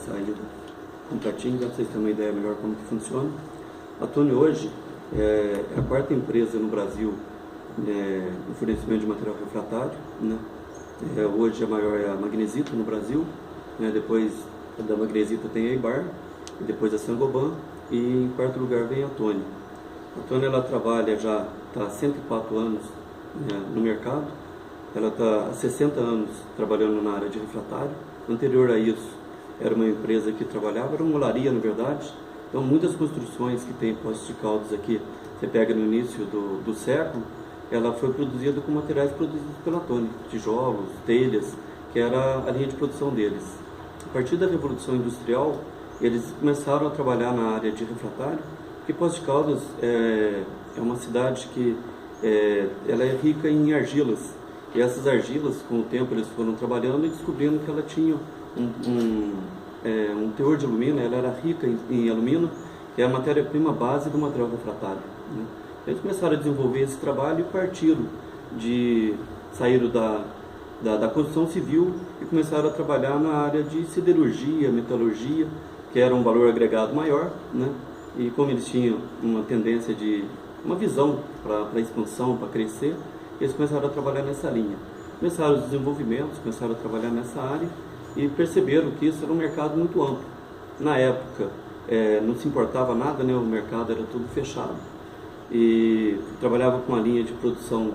passar aí completinho, para vocês terem uma ideia melhor como que funciona. A Tony hoje é a quarta empresa no Brasil no fornecimento de material refratário, né? Hoje a maior é a Magnesita no Brasil, né? Depois da Magnesita tem a Eibar, e depois a Saint-Gobain, e em quarto lugar vem a Tony. A Tony ela trabalha já há 104 anos, né, no mercado. Ela está há 60 anos trabalhando na área de refratário. Anterior a isso, era uma empresa que trabalhava, era uma olaria na verdade. Então muitas construções que tem Poços de Caldas aqui, você pega no início do século, ela foi produzida com materiais produzidos pela Tony, tijolos, telhas, que era a linha de produção deles. A partir da Revolução Industrial, eles começaram a trabalhar na área de refratário, porque Poços de Caldas é uma cidade que ela é rica em argilas, e essas argilas, com o tempo, eles foram trabalhando e descobrindo que ela tinha um teor de alumínio, ela era rica em alumínio, que é a matéria-prima base do material refratário, né? Eles começaram a desenvolver esse trabalho e saíram da construção civil e começaram a trabalhar na área de siderurgia, metalurgia, que era um valor agregado maior, né? E como eles tinham uma tendência uma visão para expansão, para crescer, eles começaram a trabalhar nessa linha. Começaram os desenvolvimentos, começaram a trabalhar nessa área e perceberam que isso era um mercado muito amplo. Na época, não se importava nada, né? O mercado era tudo fechado. E trabalhava com a linha de produção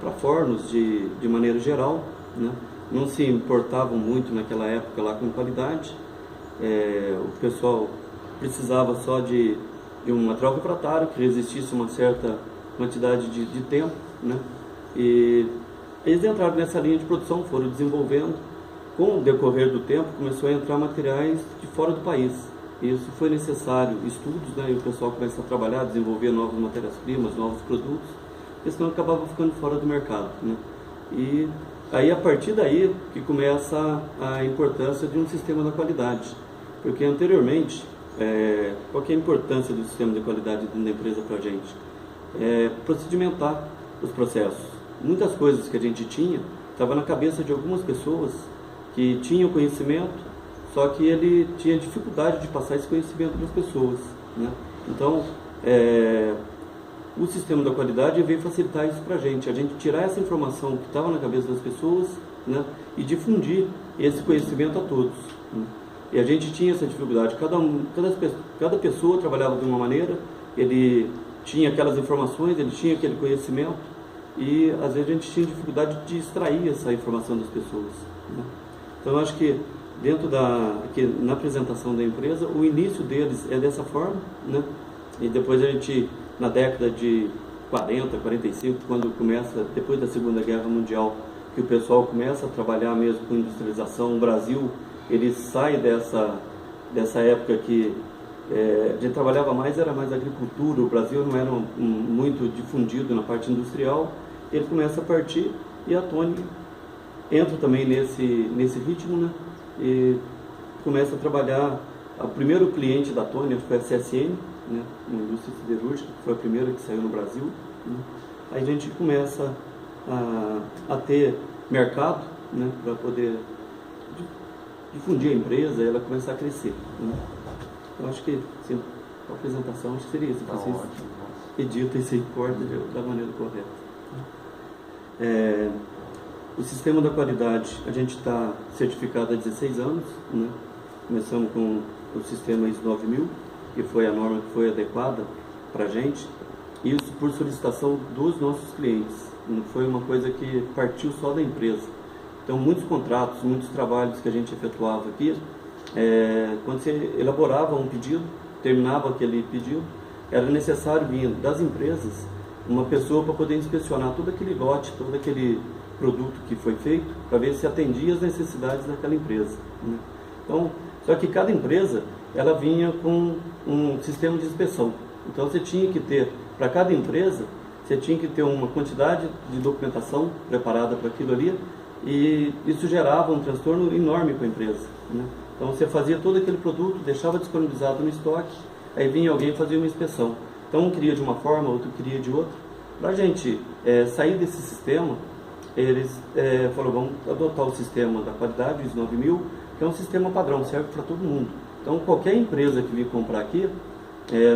para fornos de maneira geral, né? Não se importavam muito naquela época lá com qualidade. O pessoal precisava só de um material refratário que resistisse uma certa quantidade de tempo, né? E eles entraram nessa linha de produção, foram desenvolvendo. Com o decorrer do tempo, começou a entrar materiais de fora do país. Isso foi necessário estudos, né? E o pessoal começa a trabalhar, desenvolver novas matérias-primas, novos produtos, porque senão acabava ficando fora do mercado, né? E aí, a partir daí, que começa a importância de um sistema da qualidade. Porque anteriormente, qual que é a importância do sistema de qualidade da empresa para a gente? Procedimentar os processos. Muitas coisas que a gente tinha, estava na cabeça de algumas pessoas que tinham conhecimento, só que ele tinha dificuldade de passar esse conhecimento para as pessoas, né? Então, o sistema da qualidade veio facilitar isso para a gente tirar essa informação que estava na cabeça das pessoas, né? E difundir esse conhecimento a todos, né? E a gente tinha essa dificuldade, cada pessoa trabalhava de uma maneira, ele tinha aquelas informações, ele tinha aquele conhecimento, e às vezes a gente tinha dificuldade de extrair essa informação das pessoas, né? Então eu acho que aqui na apresentação da empresa, o início deles é dessa forma, né? E depois a gente, na década de 40, 45, quando começa, depois da Segunda Guerra Mundial, que o pessoal começa a trabalhar mesmo com industrialização, o Brasil, ele sai dessa época que a gente trabalhava mais, era mais agricultura, o Brasil não era muito difundido na parte industrial, ele começa a partir e a Tony entra também nesse ritmo, né? E começa a trabalhar. O primeiro cliente da Tony foi a CSN, né? Uma indústria siderúrgica, que foi a primeira que saiu no Brasil, né? Aí a gente começa a ter mercado, né? Para poder difundir a empresa e ela começar a crescer, né? Eu acho que, assim, a apresentação acho que seria isso, vocês editam e se importa da maneira correta. O sistema da qualidade, a gente está certificado há 16 anos, né? Começamos com o sistema ISO 9000, que foi a norma que foi adequada para a gente, isso por solicitação dos nossos clientes, não foi uma coisa que partiu só da empresa. Então, muitos contratos, muitos trabalhos que a gente efetuava aqui, quando você elaborava um pedido, terminava aquele pedido, era necessário vir das empresas uma pessoa para poder inspecionar todo aquele lote, todo aquele produto que foi feito, para ver se atendia as necessidades daquela empresa, né? Então, só que cada empresa, ela vinha com um sistema de inspeção. Então, você tinha que ter, para cada empresa, você tinha que ter uma quantidade de documentação preparada para aquilo ali, e isso gerava um transtorno enorme com a empresa, né? Então, você fazia todo aquele produto, deixava disponibilizado no estoque, aí vinha alguém e fazia uma inspeção. Então, um queria de uma forma, outro queria de outra. Para a gente sair desse sistema, eles falaram, vamos adotar o sistema da qualidade, ISO 9000, que é um sistema padrão, serve para todo mundo. Então, qualquer empresa que vir comprar aqui,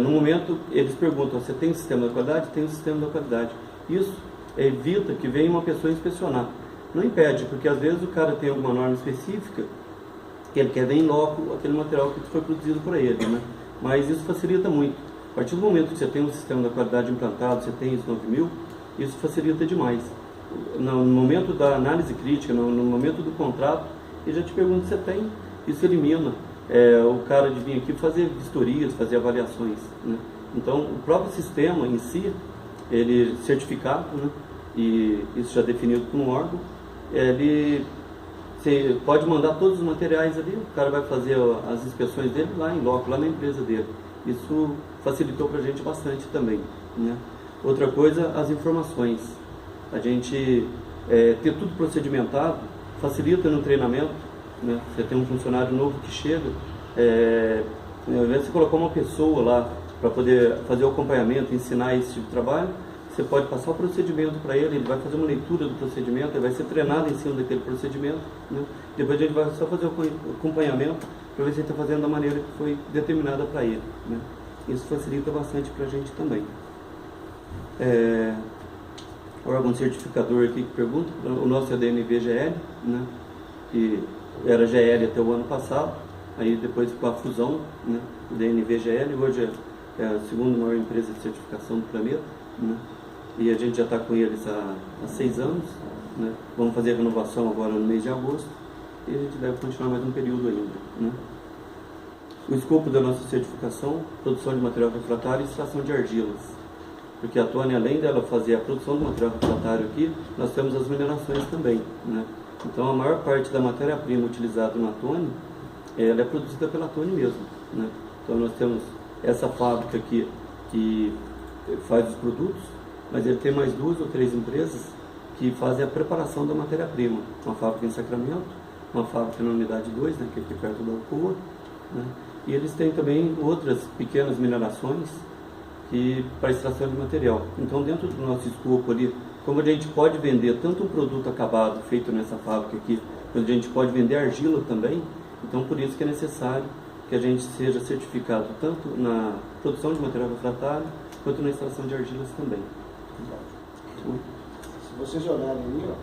no momento, eles perguntam, você tem sistema da qualidade? Tem o sistema da qualidade. Isso evita que venha uma pessoa inspecionar. Não impede, porque às vezes o cara tem alguma norma específica, que ele quer ver em loco aquele material que foi produzido por ele, né? Mas isso facilita muito. A partir do momento que você tem um sistema da qualidade implantado, você tem ISO 9000, isso facilita demais. No momento da análise crítica, no momento do contrato, ele já te pergunta se você tem, isso elimina o cara de vir aqui fazer vistorias, fazer avaliações, né? Então, o próprio sistema em si, ele certificado, né? E isso já definido por um órgão, você pode mandar todos os materiais ali, o cara vai fazer as inspeções dele lá em loco, lá na empresa dele. Isso facilitou para a gente bastante também, né? Outra coisa, as informações. A gente ter tudo procedimentado facilita no treinamento, né? Você tem um funcionário novo que chega, ao invés de você colocar uma pessoa lá para poder fazer o acompanhamento, ensinar esse tipo de trabalho, você pode passar o procedimento para ele, ele vai fazer uma leitura do procedimento, ele vai ser treinado em cima daquele procedimento, né? Depois a gente vai só fazer o acompanhamento para ver se ele está fazendo da maneira que foi determinada para ele, né? Isso facilita bastante para a gente também. Órgão certificador aqui que pergunta, o nosso é a DNVGL, né? Que era GL até o ano passado, aí depois com a fusão, né? O DNVGL, hoje é a segunda maior empresa de certificação do planeta, né? E a gente já está com eles há 6 anos, né? Vamos fazer a renovação agora no mês de agosto e a gente deve continuar mais um período ainda, né? O escopo da nossa certificação, produção de material refratário e extração de argilas, porque a Tony, além dela fazer a produção do material refratário aqui, nós temos as minerações também, né? Então a maior parte da matéria-prima utilizada na Tony, ela é produzida pela Tony mesmo, né? Então nós temos essa fábrica aqui que faz os produtos, mas ele tem mais 2 ou 3 empresas que fazem a preparação da matéria-prima. Uma fábrica em Sacramento, uma fábrica na unidade 2, né, que é aqui perto da Alcoa, né? E eles têm também outras pequenas minerações para extração de material. Então, dentro do nosso escopo ali, como a gente pode vender tanto um produto acabado feito nessa fábrica aqui, quanto a gente pode vender argila também, então por isso que é necessário que a gente seja certificado tanto na produção de material refratário quanto na extração de argilas também. Se vocês olharem ali, ó,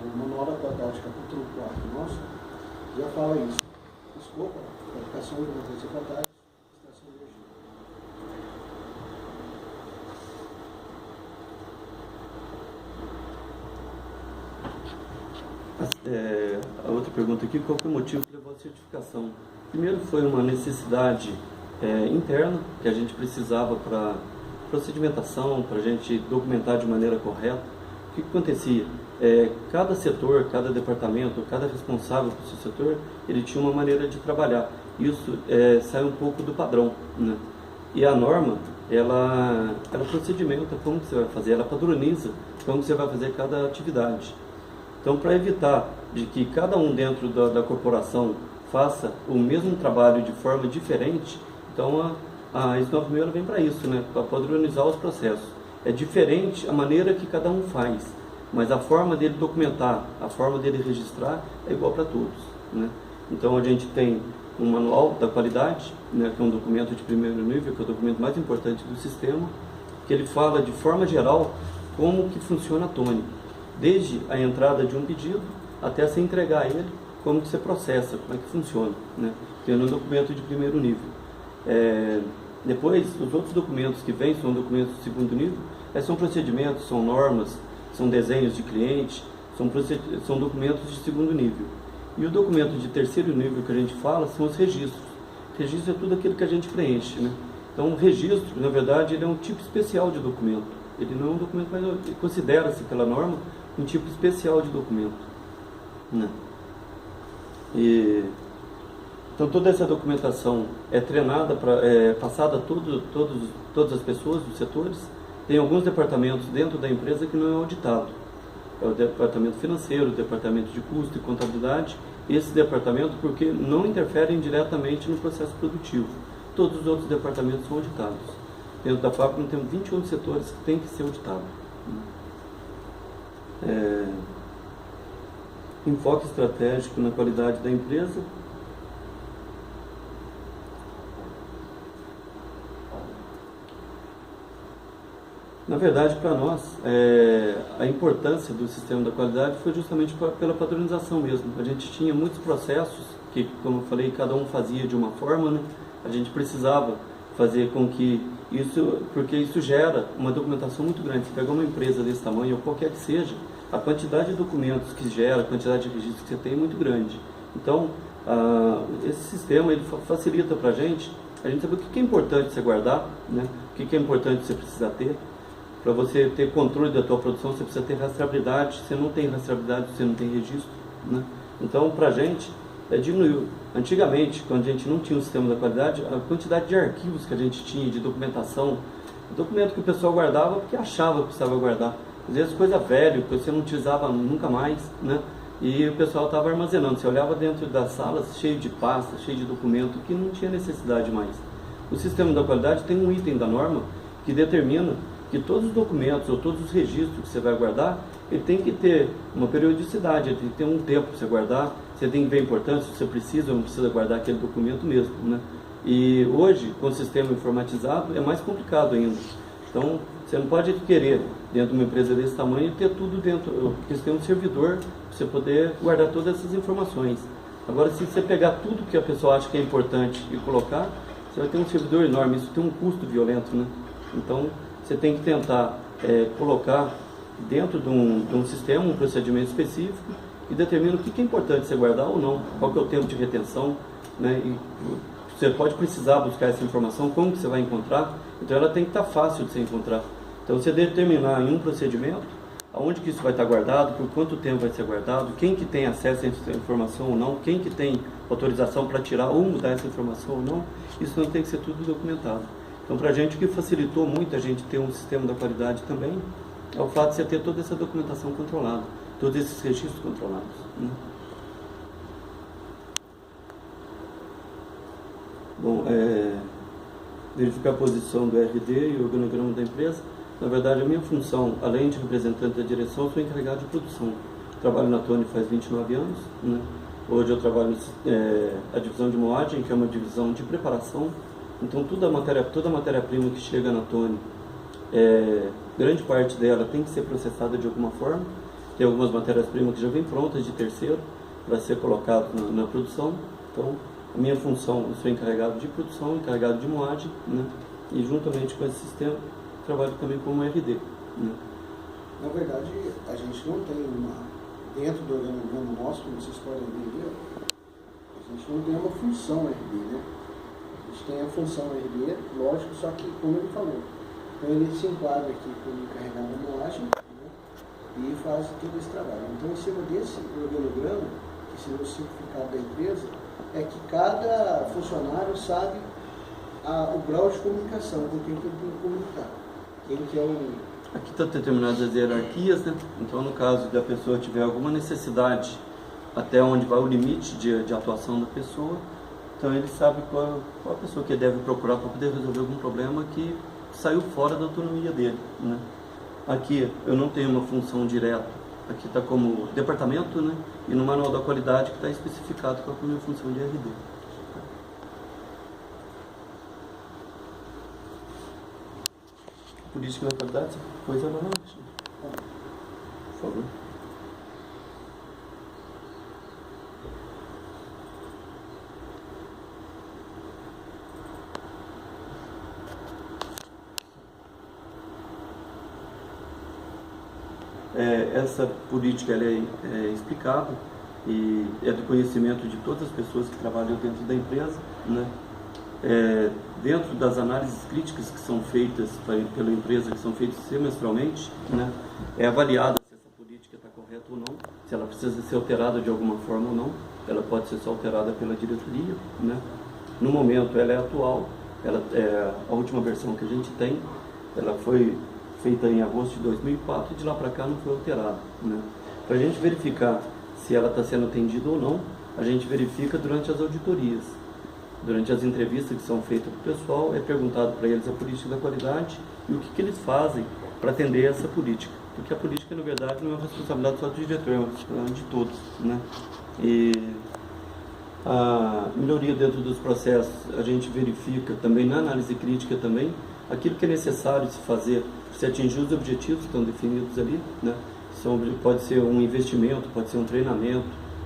o Manual da Qualidade, capítulo 4 nosso, já fala isso. Escopo, fabricação de materiais refratários, extração de argila. A outra pergunta aqui, qual foi o motivo que levou à certificação? Primeiro foi uma necessidade interna, que a gente precisava para procedimentação, para a gente documentar de maneira correta. O que acontecia? Cada setor, cada departamento, cada responsável por seu setor, ele tinha uma maneira de trabalhar. Isso sai um pouco do padrão, né? E a norma, ela procedimenta como que você vai fazer, ela padroniza como que você vai fazer cada atividade. Então, para evitar de que cada um dentro da corporação faça o mesmo trabalho de forma diferente, então a ISO 9000 vem para isso, né? Para padronizar os processos. É diferente a maneira que cada um faz, mas a forma dele documentar, a forma dele registrar é igual para todos, né? Então a gente tem um manual da qualidade, né, que é um documento de primeiro nível, que é o documento mais importante do sistema, que ele fala de forma geral como que funciona a Tony, desde a entrada de um pedido até você entregar ele, como que você processa, como é que funciona, né? Tendo um documento de primeiro nível. Depois, os outros documentos que vêm são documentos de segundo nível, são procedimentos, são normas, são desenhos de cliente, são documentos de segundo nível. E o documento de terceiro nível que a gente fala são os registros. Registro é tudo aquilo que a gente preenche, né? Então, o registro, na verdade, ele é um tipo especial de documento. Ele não é um documento, mas considera-se pela norma um tipo especial de documento, né? Então toda essa documentação é treinada, passada a todas as pessoas dos setores. Tem alguns departamentos dentro da empresa que não é auditado. É o departamento financeiro, o departamento de custo e contabilidade. Esse departamento porque não interferem diretamente no processo produtivo. Todos os outros departamentos são auditados. Dentro da fábrica nós temos 21 setores que têm que ser auditados. Enfoque estratégico na qualidade da empresa. Na verdade, para nós, a importância do sistema da qualidade foi justamente pela padronização mesmo. A gente tinha muitos processos que, como eu falei, cada um fazia de uma forma, né? A gente precisava fazer com que isso, porque isso gera uma documentação muito grande. Se pegar uma empresa desse tamanho, ou qualquer que seja, a quantidade de documentos que gera, a quantidade de registros que você tem é muito grande. Então, esse sistema ele facilita para a gente saber o que é importante você guardar, né? O que é importante você precisa ter. Para você ter controle da tua produção, você precisa ter rastreabilidade. Se não tem rastreabilidade, você não tem registro, né? Então, para a gente, diminuiu. Antigamente, quando a gente não tinha o sistema da qualidade, a quantidade de arquivos que a gente tinha, de documentação, documento que o pessoal guardava porque achava que precisava guardar. Às vezes coisa velha, que você não utilizava nunca mais, né? E o pessoal estava armazenando. Você olhava dentro das salas, cheio de pasta, cheio de documento, que não tinha necessidade mais. O sistema da qualidade tem um item da norma que determina que todos os documentos ou todos os registros que você vai guardar, ele tem que ter uma periodicidade, ele tem que ter um tempo para você guardar, você tem que ver a importância, se você precisa ou não precisa guardar aquele documento mesmo, né? E hoje, com o sistema informatizado, é mais complicado ainda. Então, você não pode querer, dentro de uma empresa desse tamanho, ter tudo dentro, porque você tem um servidor para você poder guardar todas essas informações. Agora, se você pegar tudo que a pessoa acha que é importante e colocar, você vai ter um servidor enorme, isso tem um custo violento, né? Então, você tem que tentar colocar dentro de um sistema, um procedimento específico que determina o que é importante você guardar ou não, qual que é o tempo de retenção, né? E você pode precisar buscar essa informação, como que você vai encontrar, então ela tem que estar fácil de você encontrar. Então você determinar em um procedimento aonde que isso vai estar guardado, por quanto tempo vai ser guardado, quem que tem acesso a essa informação ou não, quem que tem autorização para tirar ou mudar essa informação ou não, isso não tem que ser tudo documentado. Então, para a gente, o que facilitou muito a gente ter um sistema da qualidade também é o fato de você ter toda essa documentação controlada, todos esses registros controlados, né? Bom, verificar a posição do RD e o organograma da empresa. Na verdade, a minha função, além de representante da direção, eu sou encarregado de produção. Trabalho na Tony faz 29 anos, né? Hoje eu trabalho a divisão de moagem, que é uma divisão de preparação. Então, toda a matéria-prima que chega na Tony, grande parte dela tem que ser processada de alguma forma. Tem algumas matérias-primas que já vêm prontas de terceiro para ser colocado na produção. Então, a minha função, eu sou encarregado de produção, encarregado de moagem, né? E juntamente com esse sistema, trabalho também como RD, né? Na verdade, a gente não tem dentro do organograma nosso, como vocês podem ver, a gente não tem uma função RD, né? A gente tem a função RD, lógico, só que, como ele falou, então ele se enquadra aqui como encarregado da moagem, né? E faz todo esse trabalho. Então, em cima desse organograma, que seria o simplificado da empresa, é que cada funcionário sabe o grau de comunicação com quem que ele tem que comunicar. Quem que é o... Aqui estão determinadas as hierarquias, né? Então, no caso da pessoa tiver alguma necessidade, até onde vai o limite de atuação da pessoa, então ele sabe qual a pessoa que deve procurar para poder resolver algum problema que saiu fora da autonomia dele, né? Aqui eu não tenho uma função direta, aqui está como departamento, né? E no manual da qualidade que está especificado qual é a minha função de RD. Política da qualidade, coisa lá, por favor. Essa política ela é explicada e é do conhecimento de todas as pessoas que trabalham dentro da empresa, né? Dentro das análises críticas que são feitas pela empresa, que são feitas semestralmente, né? É avaliada se essa política está correta ou não, se ela precisa ser alterada de alguma forma ou não. Ela pode ser só alterada pela diretoria, né? No momento ela é atual, a última versão que a gente tem, ela foi feita em agosto de 2004 e de lá para cá não foi alterada, né? Para a gente verificar se ela está sendo atendida ou não, a gente verifica durante as auditorias. Durante as entrevistas que são feitas para o pessoal, é perguntado para eles a política da qualidade e o que eles fazem para atender essa política. Porque a política, na verdade, não é uma responsabilidade só do diretor, é uma responsabilidade de todos, né? E a melhoria dentro dos processos, a gente verifica também na análise crítica também, aquilo que é necessário se fazer para se atingir os objetivos que estão definidos ali, né? Pode ser um investimento, pode ser um treinamento,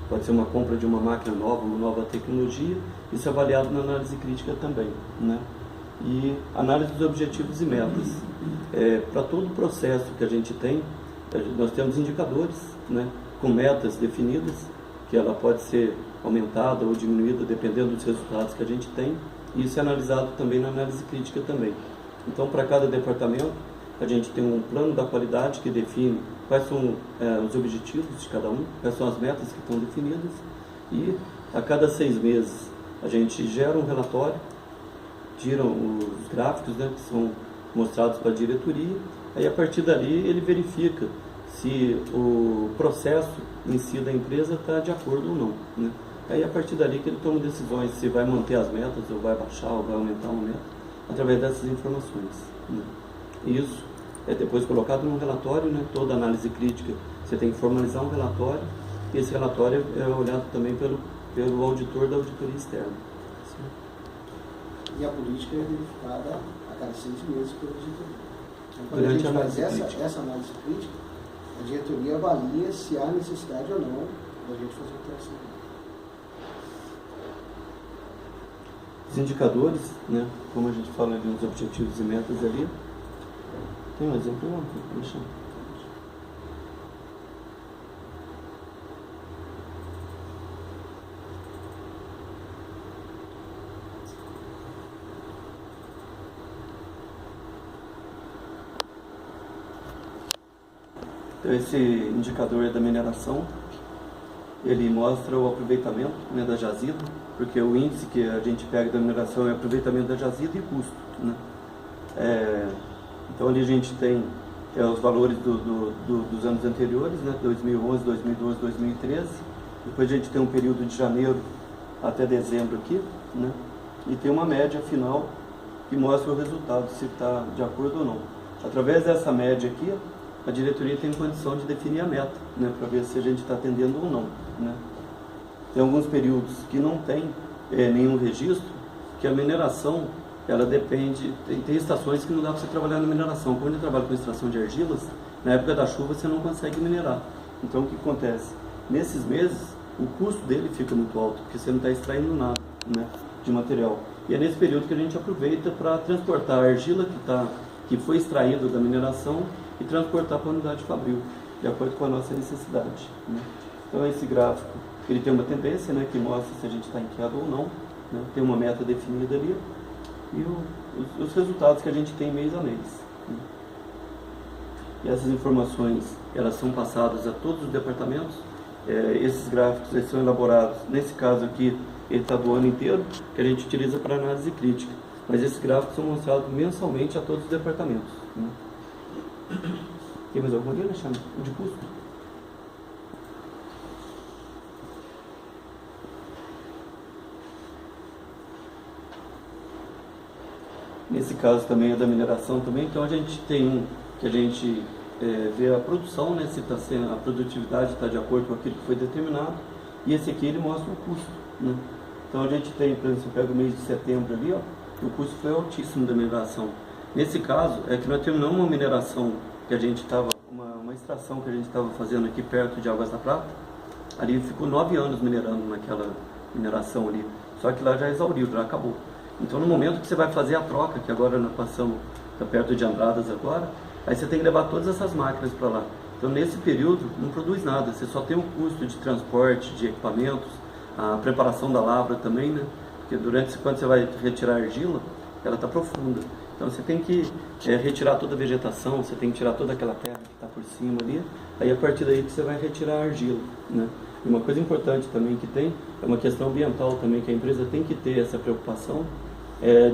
pode ser uma compra de uma máquina nova, uma nova tecnologia, isso é avaliado na análise crítica também, né? E análise dos objetivos e metas. Para todo o processo que a gente tem, nós temos indicadores, né, com metas definidas, que ela pode ser aumentada ou diminuída dependendo dos resultados que a gente tem, e isso é analisado também na análise crítica também. Então, para cada departamento, a gente tem um plano da qualidade que define quais são os objetivos de cada um, quais são as metas que estão definidas, e a cada 6 meses a gente gera um relatório, tiram os gráficos, né, que são mostrados para a diretoria, aí a partir dali ele verifica se o processo em si da empresa está de acordo ou não, né? Aí a partir dali que ele toma decisões se vai manter as metas, ou vai baixar, ou vai aumentar uma meta, através dessas informações, né? Isso é depois colocado num relatório, né? Toda análise crítica, você tem que formalizar um relatório, e esse relatório é olhado também pelo auditor da auditoria externa. E a política é verificada a cada 6 meses pela diretoria. Então, quando a gente faz essa análise crítica, a diretoria avalia se há necessidade ou não da gente fazer alteração. Os indicadores, né, como a gente fala ali nos objetivos e metas ali, tem um exemplo? Não, deixa eu... Então, esse indicador da mineração, ele mostra o aproveitamento, né, da jazida, porque o índice que a gente pega da mineração é aproveitamento da jazida e custo, né? Então ali a gente tem os valores dos anos anteriores, né, 2011, 2012, 2013, depois a gente tem um período de janeiro até dezembro aqui, né, e tem uma média final que mostra o resultado, se está de acordo ou não. Através dessa média aqui, a diretoria tem condição de definir a meta, né, para ver se a gente está atendendo ou não, né. Tem alguns períodos que não tem nenhum registro, que a mineração, ela depende, tem estações que não dá para você trabalhar na mineração. Quando eu trabalho com extração de argilas, na época da chuva você não consegue minerar. Então o que acontece? Nesses meses, o custo dele fica muito alto, porque você não está extraindo nada, né, de material. E é nesse período que a gente aproveita para transportar a argila que foi extraída da mineração e transportar para a unidade fabril, de acordo com a nossa necessidade, né? Então esse gráfico, ele tem uma tendência, né, que mostra se a gente está enqueado ou não, né? Tem uma meta definida ali e os resultados que a gente tem mês a mês, né? E essas informações, elas são passadas a todos os departamentos. Esses gráficos, eles são elaborados, nesse caso aqui, ele está do ano inteiro, que a gente utiliza para análise crítica, mas esses gráficos são mostrados mensalmente a todos os departamentos, né? Tem mais alguma coisa, Alexandre? O de custo? Nesse caso também é da mineração também, então a gente tem um que a gente vê a produção, né, se tá sendo, a produtividade está de acordo com aquilo que foi determinado, e esse aqui ele mostra o custo, né? Então a gente tem, por exemplo, você pega o mês de setembro ali, ó, o custo foi altíssimo da mineração. Nesse caso, é que nós terminamos uma mineração que a gente estava, uma extração que a gente estava fazendo aqui perto de Águas da Prata, ali ficou 9 anos minerando naquela mineração ali, só que lá já exauriu, já acabou. Então no momento que você vai fazer a troca, que agora nós passamos, está perto de Andradas agora, aí você tem que levar todas essas máquinas para lá. Então nesse período não produz nada, você só tem o custo de transporte, de equipamentos, a preparação da lavra também, né? Porque quando você vai retirar a argila, ela está profunda. Então você tem que retirar toda a vegetação, você tem que tirar toda aquela terra que está por cima ali, aí a partir daí que você vai retirar a argila, né? E uma coisa importante também que tem, é uma questão ambiental também, que a empresa tem que ter essa preocupação,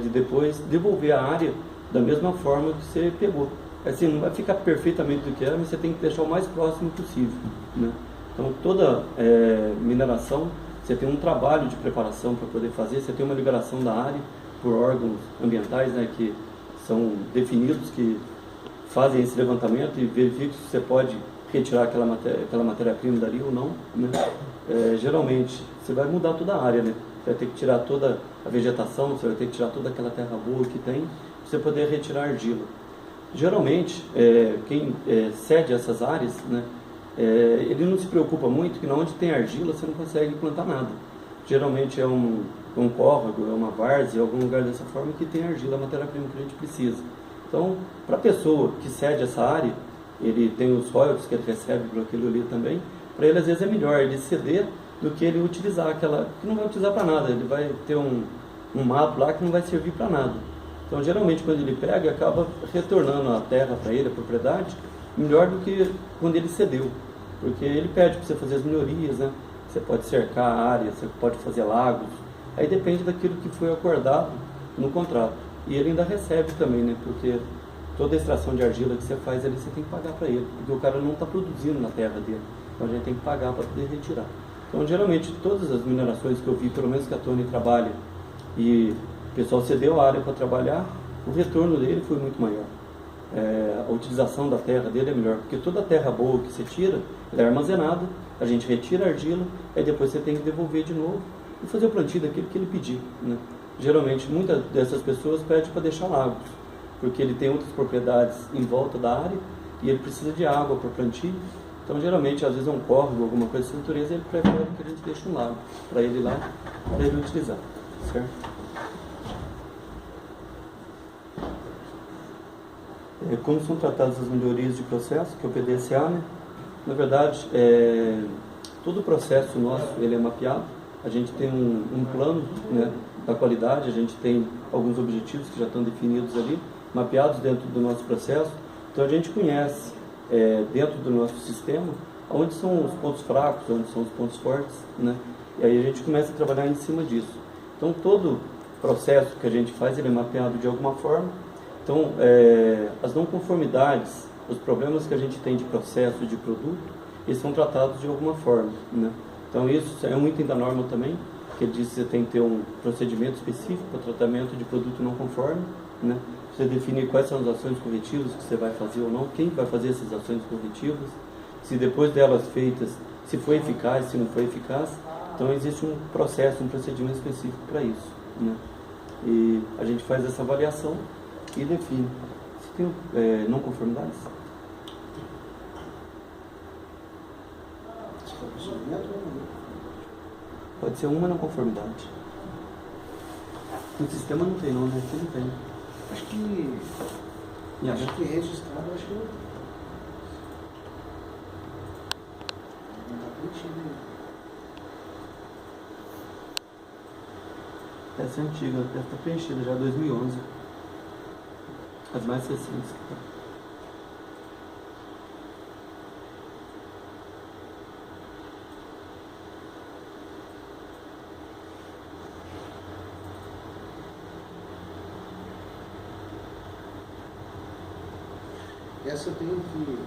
de depois devolver a área da mesma forma que você pegou. Assim, não vai ficar perfeitamente do que era, mas você tem que deixar o mais próximo possível, né? Então toda mineração, você tem um trabalho de preparação para poder fazer, você tem uma liberação da área por órgãos ambientais, né, que são definidos, que fazem esse levantamento e verificam se você pode retirar aquela matéria-prima dali ou não, né? Geralmente, você vai mudar toda a área, né? Você vai ter que tirar toda a vegetação, você vai ter que tirar toda aquela terra boa que tem, para você poder retirar argila. Geralmente, quem cede essas áreas, né, ele não se preocupa muito que onde tem argila você não consegue plantar nada. Geralmente é um córrego, é uma várzea, algum lugar dessa forma que tem argila, a matéria-prima que a gente precisa. Então, para a pessoa que cede essa área, ele tem os royalties que ele recebe por aquilo ali também, para ele às vezes é melhor ele ceder do que ele utilizar aquela, que não vai utilizar para nada, ele vai ter um mato lá que não vai servir para nada. Então, geralmente, quando ele pega, acaba retornando a terra para ele, a propriedade, melhor do que quando ele cedeu. Porque ele pede para você fazer as melhorias, né? Você pode cercar a área, você pode fazer lagos. Aí depende daquilo que foi acordado no contrato. E ele ainda recebe também, né? Porque toda a extração de argila que você faz ali, você tem que pagar para ele. Porque o cara não está produzindo na terra dele. Então, a gente tem que pagar para poder retirar. Então, geralmente, todas as minerações que eu vi, pelo menos que a Tony trabalha, e o pessoal cedeu a área para trabalhar, o retorno dele foi muito maior. A utilização da terra dele é melhor, porque toda a terra boa que você tira, ela é armazenada, a gente retira a argila, aí depois você tem que devolver de novo e fazer o plantio daquilo que ele pedir, né? Geralmente, muitas dessas pessoas pedem para deixar lagos, porque ele tem outras propriedades em volta da área e ele precisa de água para plantio. Então, geralmente, às vezes é um córrego, alguma coisa dessa natureza, ele prefere que a gente deixe um lago para ele ir lá, para ele utilizar, certo? Como são tratadas as melhorias de processo, que é o PDCA, né? Na verdade, todo o processo nosso ele é mapeado, a gente tem um plano, né, da qualidade, a gente tem alguns objetivos que já estão definidos ali, mapeados dentro do nosso processo, então a gente conhece dentro do nosso sistema onde são os pontos fracos, onde são os pontos fortes, né? E aí a gente começa a trabalhar em cima disso. Então todo processo que a gente faz ele é mapeado de alguma forma. Então, as não conformidades, os problemas que a gente tem de processo, de produto, eles são tratados de alguma forma, né? Então, isso é um item da norma também, que ele diz que você tem que ter um procedimento específico para tratamento de produto não conforme, né? Você definir quais são as ações corretivas que você vai fazer ou não, quem vai fazer essas ações corretivas, se depois delas feitas, se foi eficaz, se não foi eficaz. Então, existe um processo, um procedimento específico para isso, né? E a gente faz essa avaliação e define se tem não conformidades. Pode ser uma não conformidade. No sistema não tem não, né? Aqui não tem. Acho que registrado, acho que não tem. Não está preenchido aí. Essa é antiga, deve estar preenchida já, 2011. As mais recentes. Essa tem que...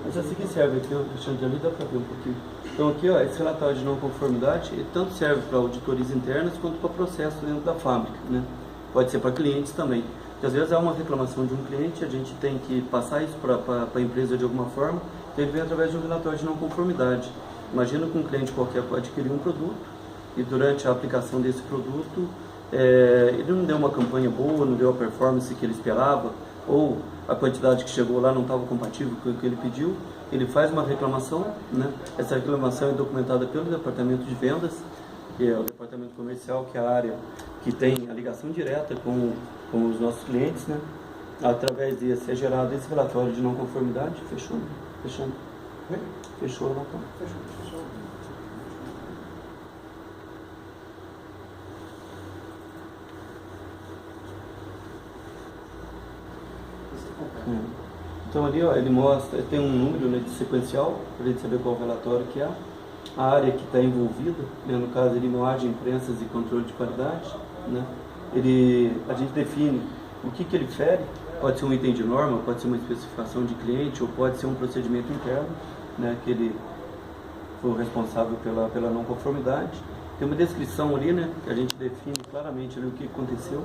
Mas essa que serve aqui, Alexandre, ali dá para ver um pouquinho. Então aqui, ó, esse relatório de não conformidade, ele tanto serve para auditorias internas quanto para processo dentro da fábrica, né? Pode ser para clientes também. Porque às vezes há uma reclamação de um cliente, a gente tem que passar isso para a empresa de alguma forma, então ele vem através de um relatório de não conformidade. Imagina que um cliente qualquer pode adquirir um produto e durante a aplicação desse produto, ele não deu uma campanha boa, não deu a performance que ele esperava, ou a quantidade que chegou lá não estava compatível com o que ele pediu, ele faz uma reclamação, né? Essa reclamação é documentada pelo departamento de vendas, que é o departamento comercial, que é a área que tem a ligação direta com os nossos clientes, né? Através desse é gerado esse relatório de não conformidade. Fechou? Fechando? Fechou o relatório. Fechou. Então ali, ó, ele mostra, tem um número, né, de sequencial, para a gente saber qual relatório que é, a área que está envolvida, né, no caso ele imagem, imprensas e controle de qualidade, né, a gente define o que ele fere, pode ser um item de norma, pode ser uma especificação de cliente, ou pode ser um procedimento interno, né, que ele foi o responsável pela não conformidade. Tem uma descrição ali, né, que a gente define claramente ali o que aconteceu.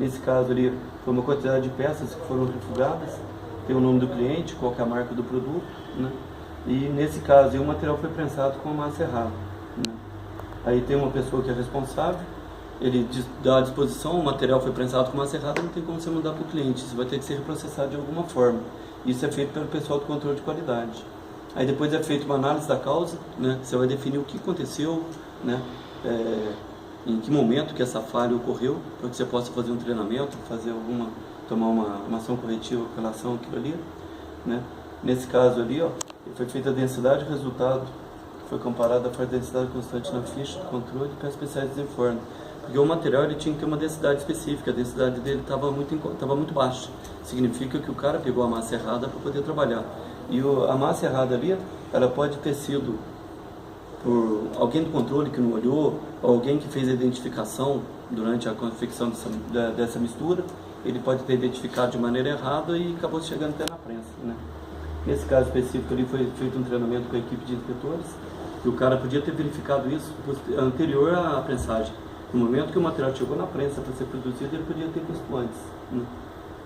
Nesse caso ali, foi uma quantidade de peças que foram refugadas. tem o nome do cliente, qual que é a marca do produto, né? E nesse caso, o material foi prensado com a massa errada, né? Aí tem uma pessoa que é responsável, ele dá à disposição, o material foi prensado com massa errada, não tem como você mandar para o cliente, você vai ter que ser reprocessado de alguma forma. Isso é feito pelo pessoal do controle de qualidade. Aí depois é feita uma análise da causa, né? Você vai definir o que aconteceu, né? Em que momento que essa falha ocorreu, para que você possa fazer um treinamento, tomar uma ação corretiva com relação àquilo ali, né? Nesse caso ali, ó, foi feita a densidade e resultado, que foi comparada à força de densidade constante na ficha do controle para especiais desenforme. Porque o material ele tinha que ter uma densidade específica, a densidade dele estava muito baixa. Significa que o cara pegou a massa errada para poder trabalhar. E a massa errada ali, ela pode ter sido por alguém do controle que não olhou, alguém que fez a identificação durante a confecção dessa mistura, ele pode ter identificado de maneira errada e acabou chegando até na prensa, né? Nesse caso específico ali foi feito um treinamento com a equipe de inspetores, e o cara podia ter verificado isso anterior à prensagem. No momento que o material chegou na prensa para ser produzido, ele podia ter visto antes, né?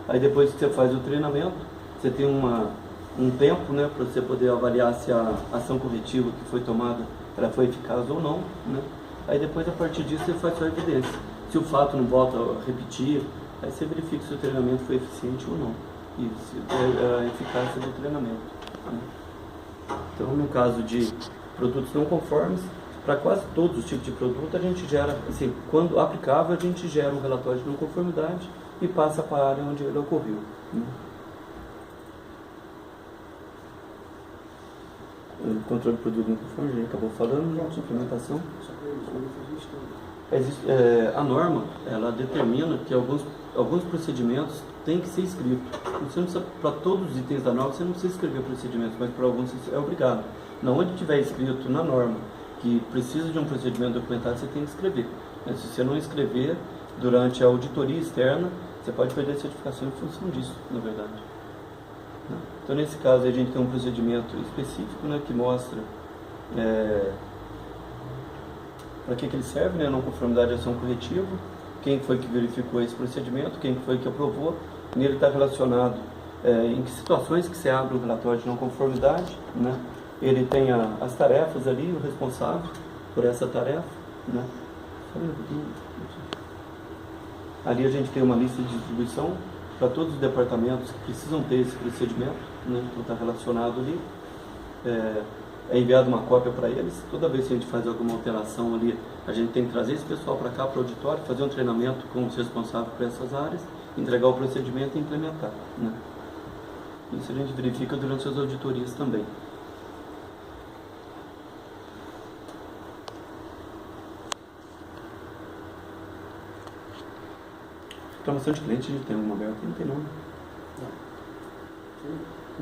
Aí depois que você faz o treinamento, você tem um tempo, né, para você poder avaliar se a ação corretiva que foi tomada ela foi eficaz ou não, né? Aí depois, a partir disso, você faz sua evidência. Se o fato não volta a repetir, aí você verifica se o treinamento foi eficiente ou não, e se a eficácia do treinamento, né? Então, no caso de produtos não conformes, para quase todos os tipos de produto, a gente gera, assim, quando aplicável, a gente gera um relatório de não conformidade e passa para a área onde ele ocorreu, né? O controle de produto não conforme, a gente acabou falando, implementação. A norma, ela determina que alguns procedimentos têm que ser escritos. Para todos os itens da norma, você não precisa escrever procedimentos, mas para alguns é obrigado. Na onde tiver escrito na norma que precisa de um procedimento documentado, você tem que escrever. Mas se você não escrever, durante a auditoria externa, você pode perder a certificação em função disso, na verdade. Então, nesse caso, a gente tem um procedimento específico, né, que mostra para que ele serve, né, não conformidade de ação corretiva, quem foi que verificou esse procedimento, quem foi que aprovou, nele está relacionado em que situações que você abre o relatório de não conformidade, né, ele tem as tarefas ali, o responsável por essa tarefa, né. Ali a gente tem uma lista de distribuição para todos os departamentos que precisam ter esse procedimento, né, que está relacionado ali. É enviado uma cópia para eles. Toda vez que a gente faz alguma alteração ali, a gente tem que trazer esse pessoal para cá, para o auditório, fazer um treinamento com os responsáveis por essas áreas, entregar o procedimento e implementar, né. Isso a gente verifica durante as auditorias também. Reclamação de cliente, a gente tem uma aberta, não tem nome.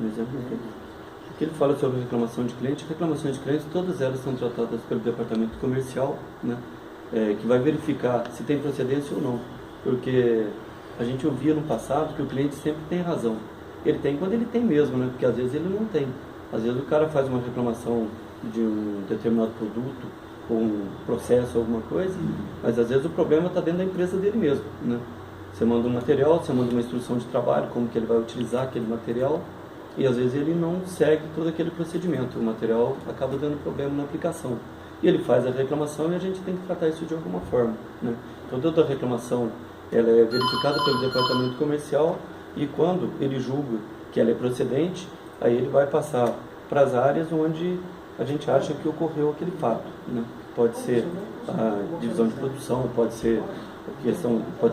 Um exemplo aqui ele fala sobre reclamação de cliente. Reclamações de clientes, todas elas são tratadas pelo departamento comercial, né, que vai verificar se tem procedência ou não. Porque a gente ouvia no passado que o cliente sempre tem razão. Ele tem quando ele tem mesmo, né, porque às vezes ele não tem. Às vezes o cara faz uma reclamação de um determinado produto, ou um processo, alguma coisa, mas às vezes o problema está dentro da empresa dele mesmo, né. Você manda um material, você manda uma instrução de trabalho, como que ele vai utilizar aquele material, e às vezes ele não segue todo aquele procedimento, o material acaba dando problema na aplicação. E ele faz a reclamação e a gente tem que tratar isso de alguma forma, né? Então toda reclamação ela é verificada pelo departamento comercial, e quando ele julga que ela é procedente, aí ele vai passar para as áreas onde a gente acha que ocorreu aquele fato, né? Pode ser a divisão de produção, pode ser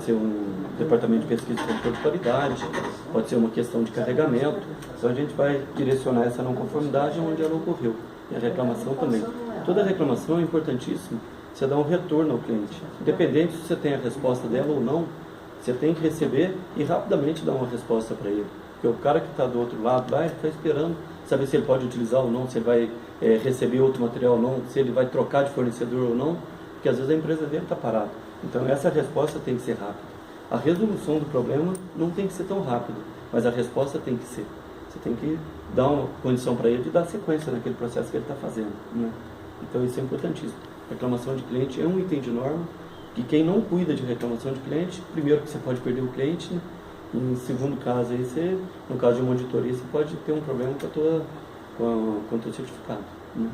um departamento de pesquisa e controle de qualidade, pode ser uma questão de carregamento. Então a gente vai direcionar essa não conformidade onde ela ocorreu. E a reclamação também. Toda reclamação é importantíssima, você dá um retorno ao cliente. Independente se você tem a resposta dela ou não, você tem que receber e rapidamente dar uma resposta para ele. Porque o cara que está do outro lado lá, ele está esperando saber se ele pode utilizar ou não, se ele vai receber outro material ou não, se ele vai trocar de fornecedor ou não, porque às vezes a empresa dele está parada. Então essa resposta tem que ser rápida. A resolução do problema não tem que ser tão rápida, mas a resposta tem que ser. Você tem que dar uma condição para ele de dar sequência naquele processo que ele está fazendo, né? Então isso é importantíssimo. Reclamação de cliente é um item de norma, que quem não cuida de reclamação de cliente, primeiro que você pode perder o cliente, né? Em segundo caso, aí você, no caso de uma auditoria, você pode ter um problema com o teu certificado, né?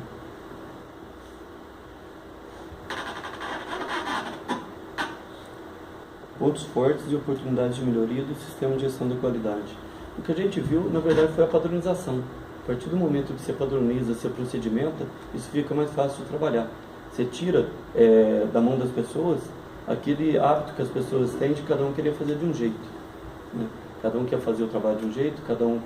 Pontos fortes e oportunidades de melhoria do sistema de gestão da qualidade. O que a gente viu, na verdade, foi a padronização. A partir do momento que você padroniza, você procedimenta, isso fica mais fácil de trabalhar. Você tira da mão das pessoas aquele hábito que as pessoas têm de cada um querer fazer de um jeito, né? Cada um quer fazer o trabalho de um jeito, cada um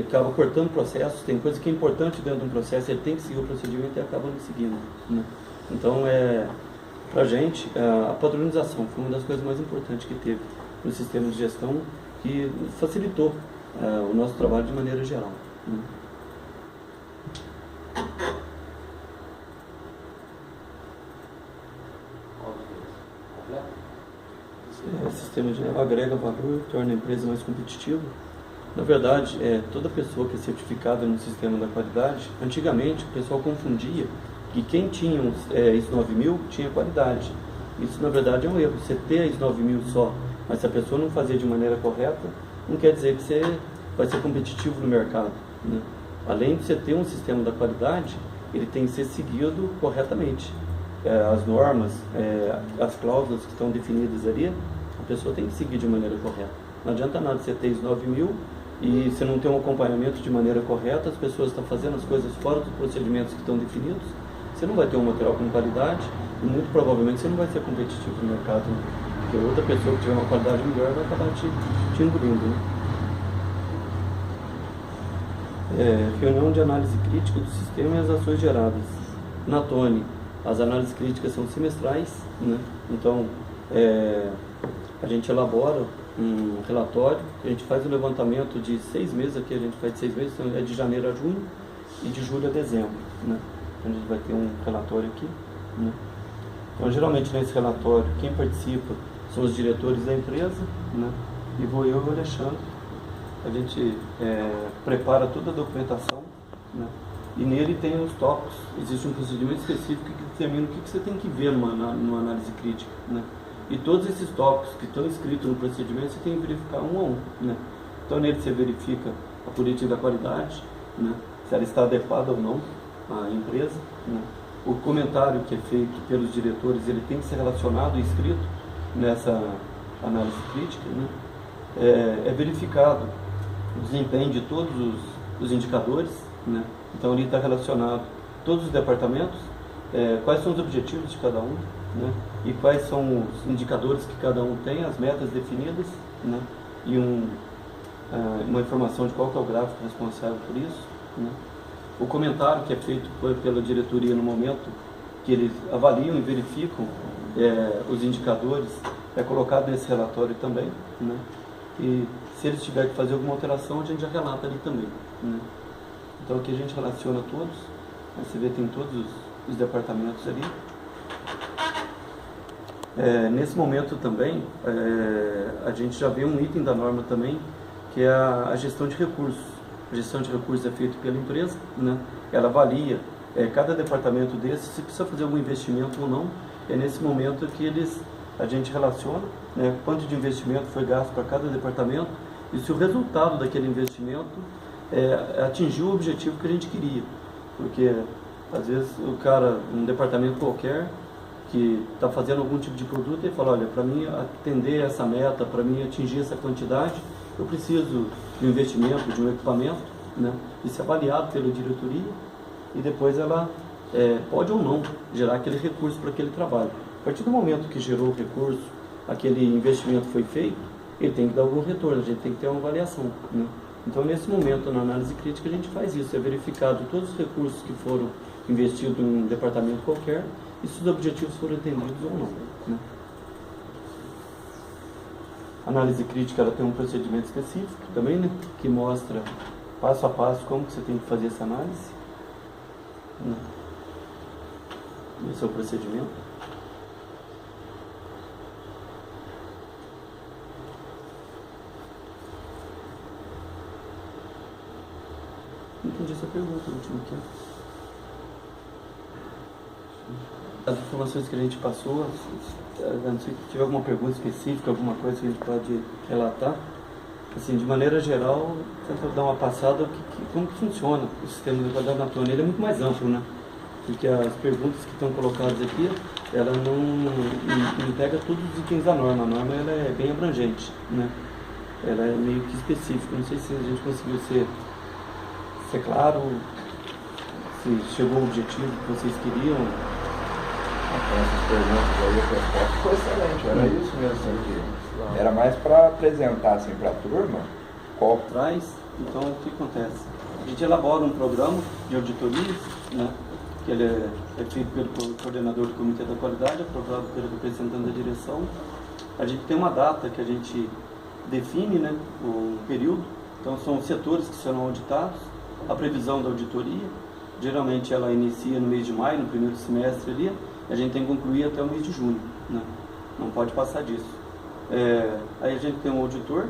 acaba cortando processos. Tem coisa que é importante dentro de um processo, ele tem que seguir o procedimento e acaba não seguindo, né? Então, para a gente, a padronização foi uma das coisas mais importantes que teve no sistema de gestão, que facilitou o nosso trabalho de maneira geral, né? O sistema de agrega valor, torna a empresa mais competitiva. Na verdade, toda pessoa que é certificada no sistema da qualidade, antigamente o pessoal confundia que quem tinha ISO 9000 tinha qualidade. Isso, na verdade, é um erro. Você ter a ISO 9000 só, mas se a pessoa não fazer de maneira correta, não quer dizer que você vai ser competitivo no mercado, né? Além de você ter um sistema da qualidade, ele tem que ser seguido corretamente. As normas, as cláusulas que estão definidas ali, a pessoa tem que seguir de maneira correta. Não adianta nada você ter ISO 9000 e você não ter um acompanhamento de maneira correta, as pessoas estão fazendo as coisas fora dos procedimentos que estão definidos, você não vai ter um material com qualidade e muito provavelmente você não vai ser competitivo no mercado, né? Porque outra pessoa que tiver uma qualidade melhor vai acabar te engolindo, né? Reunião de análise crítica do sistema e as ações geradas. Na Tony, as análises críticas são semestrais, né? Então, a gente elabora um relatório, a gente faz o levantamento de 6 meses, aqui a gente faz de 6 meses, então é de janeiro a junho e de julho a dezembro, né? Então a gente vai ter um relatório aqui, né? Então, geralmente nesse relatório, quem participa são os diretores da empresa, né? E vou eu e o Alexandre. A gente prepara toda a documentação, né? E nele tem os tópicos. Existe um procedimento específico que determina o que você tem que ver numa análise crítica, né? E todos esses tópicos que estão escritos no procedimento, você tem que verificar um a um, né? Então nele você verifica a política da qualidade, né? Se ela está adequada ou não à empresa, né? O comentário que é feito pelos diretores, ele tem que ser relacionado e escrito nessa análise crítica, né? É verificado o desempenho de todos os indicadores, né? Então ali está relacionado todos os departamentos, quais são os objetivos de cada um, né? E quais são os indicadores que cada um tem, as metas definidas, né? E uma informação de qual que é o gráfico responsável por isso, né? O comentário que é feito pela diretoria no momento que eles avaliam e verificam os indicadores é colocado nesse relatório também, né? E se eles tiverem que fazer alguma alteração, a gente já relata ali também, né? Então aqui a gente relaciona todos, você vê tem todos os departamentos ali. Nesse momento também, a gente já vê um item da norma também, que é a gestão de recursos. A gestão de recursos é feita pela empresa, né? Ela avalia cada departamento desse, se precisa fazer algum investimento ou não. É nesse momento que a gente relaciona, né, quanto de investimento foi gasto para cada departamento e se o resultado daquele investimento atingiu o objetivo que a gente queria. Porque às vezes um departamento qualquer que está fazendo algum tipo de produto e fala, olha, para mim atender essa meta, para mim atingir essa quantidade, eu preciso de um investimento, de um equipamento, né? Isso é avaliado pela diretoria e depois ela pode ou não gerar aquele recurso para aquele trabalho. A partir do momento que gerou o recurso, aquele investimento foi feito, ele tem que dar algum retorno, a gente tem que ter uma avaliação, né? Então, nesse momento, na análise crítica, a gente faz isso, é verificado todos os recursos que foram investidos em um departamento qualquer e se os objetivos foram atendidos ou não, né? A análise crítica ela tem um procedimento específico também, né? Que mostra passo a passo como que você tem que fazer essa análise, né? Esse é o procedimento. Não entendi essa pergunta, o último aqui. As informações que a gente passou, não sei se tiver alguma pergunta específica, alguma coisa que a gente pode relatar. Assim, de maneira geral, tenta dar uma passada como que funciona o sistema de qualidade na Tony. Ele é muito mais amplo, né? Porque as perguntas que estão colocadas aqui, ela não pega todos os itens da norma. A norma ela é bem abrangente, né? Ela é meio que específica. Não sei se a gente conseguiu ser claro, se chegou ao objetivo que vocês queriam. Essas perguntas aí, a resposta foi excelente, era isso mesmo, assim, que era mais para apresentar assim, para a turma qual traz. Então, o que acontece? A gente elabora um programa de auditorias, né, que ele é feito pelo coordenador do Comitê da Qualidade, aprovado pelo representante da direção. A gente tem uma data que a gente define, né, o período. Então, são os setores que serão auditados, a previsão da auditoria. Geralmente, ela inicia no mês de maio, no primeiro semestre ali. A gente tem que concluir até o mês de junho, né? Não pode passar disso. Aí a gente tem um auditor,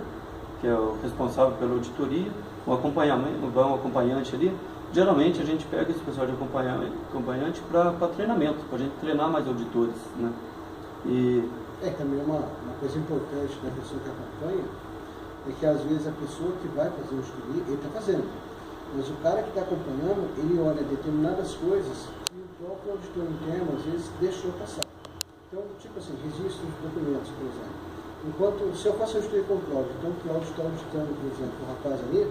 que é o responsável pela auditoria, um acompanhante ali. Geralmente a gente pega esse pessoal de acompanhante para treinamento, para a gente treinar mais auditores, né? E também uma coisa importante da pessoa que acompanha é que às vezes a pessoa que vai fazer o estudo, ele está fazendo, mas o cara que está acompanhando, ele olha determinadas coisas que o próprio auditor interno às vezes deixou passar. Então, tipo assim, registro de documentos, por exemplo. Se eu faço a auditoria com o Cláudio, então o Cláudio está auditando, por exemplo, o rapaz ali,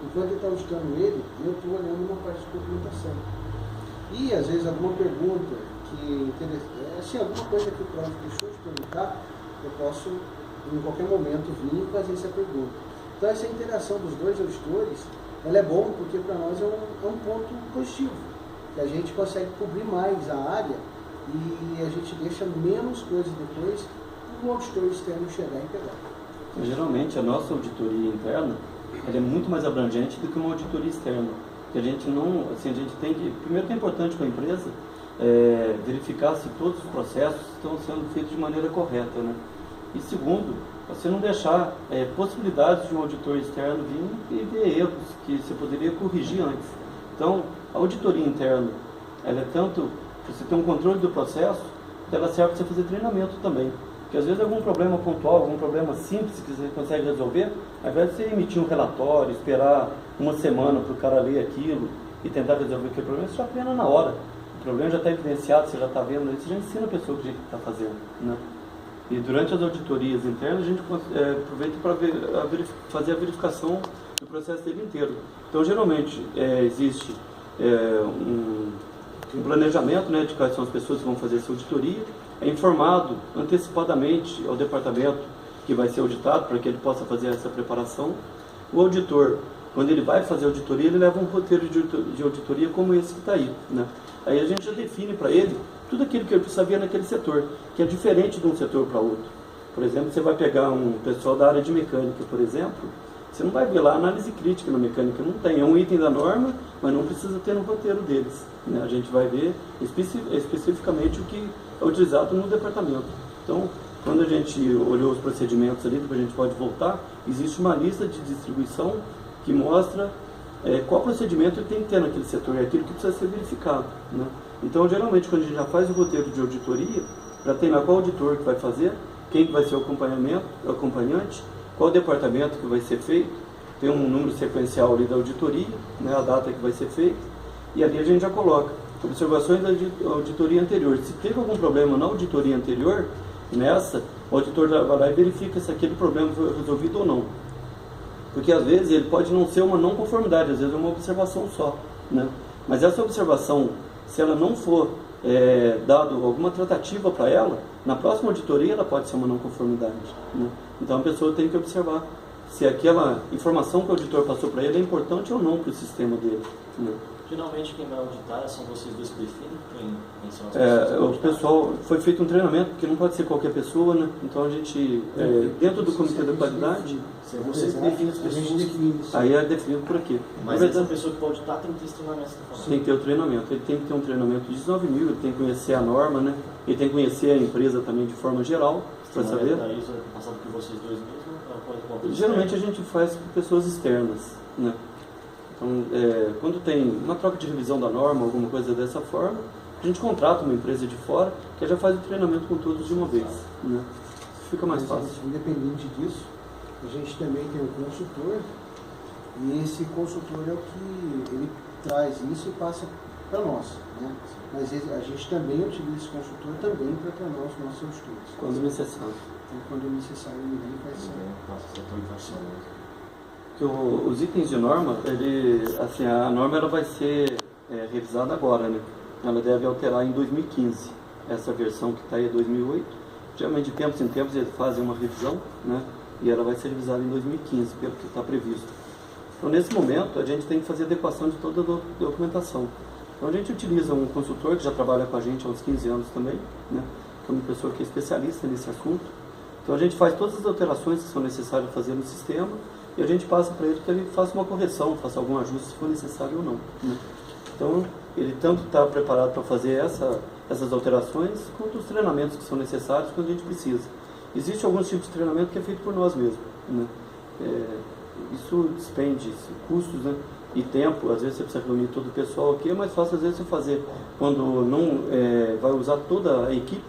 enquanto ele está auditando ele, eu estou olhando uma parte de documentação. E às vezes alguma pergunta assim, alguma coisa que o Cláudio deixou de perguntar, eu posso em qualquer momento vir e fazer essa pergunta. Então essa interação dos dois auditores, ela é bom porque para nós é um ponto positivo, que a gente consegue cobrir mais a área e a gente deixa menos coisas depois para o auditor externo chegar e pegar. Geralmente a nossa auditoria interna ela é muito mais abrangente do que uma auditoria externa. Que a gente não, assim, a gente tem que, primeiro que é importante para a empresa verificar se todos os processos estão sendo feitos de maneira correta, né? E segundo, você não deixar possibilidades de um auditor externo vir e ver erros que você poderia corrigir antes. Então, a auditoria interna, ela é tanto, você tem um controle do processo, ela serve para você fazer treinamento também. Porque às vezes algum problema pontual, algum problema simples que você consegue resolver, ao invés de você emitir um relatório, esperar uma semana para o cara ler aquilo e tentar resolver aquele problema, você já treina na hora. O problema já está evidenciado, você já está vendo, você já ensina a pessoa o que está fazendo, né? E durante as auditorias internas, a gente aproveita para fazer a verificação do processo dele inteiro. Então, geralmente, existe um planejamento, né, de quais são as pessoas que vão fazer essa auditoria, é informado antecipadamente ao departamento que vai ser auditado, para que ele possa fazer essa preparação. O auditor, quando ele vai fazer a auditoria, ele leva um roteiro de auditoria como esse que está aí, né? Aí a gente já define para ele tudo aquilo que ele precisa ver naquele setor, que é diferente de um setor para outro. Por exemplo, você vai pegar um pessoal da área de mecânica, por exemplo, você não vai ver lá análise crítica na mecânica, não tem. É um item da norma, mas não precisa ter no roteiro deles, né? A gente vai ver especificamente o que é utilizado no departamento. Então, quando a gente olhou os procedimentos ali, depois a gente pode voltar, existe uma lista de distribuição que mostra qual procedimento ele tem que ter naquele setor, é aquilo que precisa ser verificado, né? Então, geralmente, quando a gente já faz o roteiro de auditoria, já tem lá qual auditor que vai fazer, quem que vai ser o acompanhante, qual departamento que vai ser feito, tem um número sequencial ali da auditoria, né, a data que vai ser feita, e ali a gente já coloca observações da auditoria anterior. Se teve algum problema na auditoria anterior, o auditor já vai lá e verifica se aquele problema foi resolvido ou não. Porque às vezes ele pode não ser uma não conformidade, às vezes é uma observação só, né? Mas essa observação, se ela não for dado alguma tratativa para ela, na próxima auditoria ela pode ser uma não conformidade, né? Então a pessoa tem que observar se aquela informação que o auditor passou para ele é importante ou não para o sistema dele, né? Geralmente quem vai auditar são vocês dois que definem quem são as pessoas. O pessoal, foi feito um treinamento, porque não pode ser qualquer pessoa, né? Então a gente, dentro do Comitê da Qualidade, vocês definem as pessoas. Aí é definido por aqui. Mas essa pessoa que pode auditar tem que ter esse treinamento, você está falando? Tem que ter o treinamento. Ele tem que ter um treinamento de 19 mil, ele tem que conhecer a norma, né? Ele tem que conhecer a empresa também de forma geral, para saber. Isso é passado por vocês dois mesmo? Geralmente a gente faz com pessoas externas, né? Então, quando tem uma troca de revisão da norma, alguma coisa dessa forma, a gente contrata uma empresa de fora que já faz o treinamento com todos de uma vez, né? Fica mais fácil. Independente disso, a gente também tem um consultor, e esse consultor é o que ele traz isso e passa para nós, né? Mas a gente também utiliza esse consultor também para treinar os nossos estudos. Quando necessário. Então, quando necessário, ele faz isso. Passa essa atualização. Que os itens de norma, assim, a norma ela vai ser revisada agora, né? Ela deve alterar em 2015. Essa versão que está aí é 2008. Geralmente de tempos em tempos eles fazem uma revisão, né? E ela vai ser revisada em 2015, pelo que está previsto. Então, nesse momento, a gente tem que fazer adequação de toda a documentação. Então, a gente utiliza um consultor que já trabalha com a gente há uns 15 anos também, né? Que é uma pessoa que é especialista nesse assunto. Então, a gente faz todas as alterações que são necessárias fazer no sistema e a gente passa para ele que ele faça uma correção, faça algum ajuste se for necessário ou não, né? Então, ele tanto está preparado para fazer essas alterações, quanto os treinamentos que são necessários quando a gente precisa. Existe alguns tipos de treinamento que é feito por nós mesmos, né? Isso despende custos, né? E tempo. Às vezes você precisa reunir todo o pessoal aqui, é mais fácil às vezes você fazer quando não vai usar toda a equipe,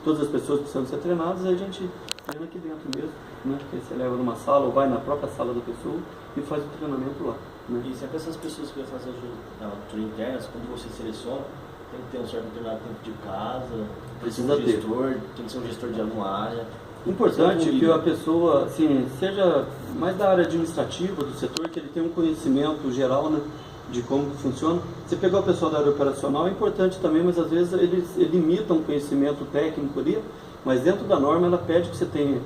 todas as pessoas precisam ser treinadas, aí a gente treina aqui dentro mesmo, né? Porque você leva numa sala ou vai na própria sala da pessoa e faz o treinamento lá, né? E sempre essas pessoas que vão fazer a auditoria interna, quando você seleciona, tem que ter um certo determinado tempo de casa, Precisa ter. Tem que ser um gestor de alguma área. Importante que a pessoa, assim, seja mais da área administrativa, do setor, que ele tenha um conhecimento geral, né, de como que funciona. Você pegou a pessoa da área operacional, é importante também, mas às vezes eles limitam o conhecimento técnico ali, mas dentro da norma ela pede que você tenha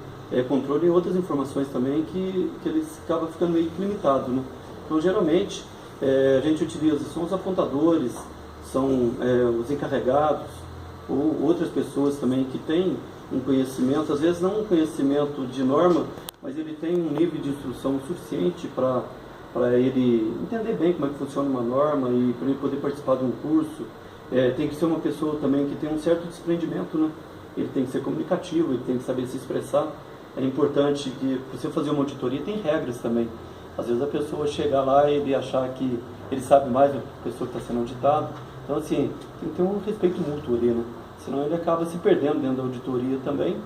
controle em outras informações também, que eles acabam ficando meio limitados, né? Então, geralmente, a gente utiliza, são os apontadores, são os encarregados, ou outras pessoas também que têm um conhecimento, às vezes não um conhecimento de norma, mas ele tem um nível de instrução suficiente para ele entender bem como é que funciona uma norma e para ele poder participar de um curso. Tem que ser uma pessoa também que tem um certo desprendimento, né? Ele tem que ser comunicativo, ele tem que saber se expressar. É importante que, para você fazer uma auditoria, tem regras também. Às vezes a pessoa chega lá e ele achar que ele sabe mais do que a pessoa que está sendo auditada. Então, assim, tem que ter um respeito mútuo ali, né? Senão ele acaba se perdendo dentro da auditoria também.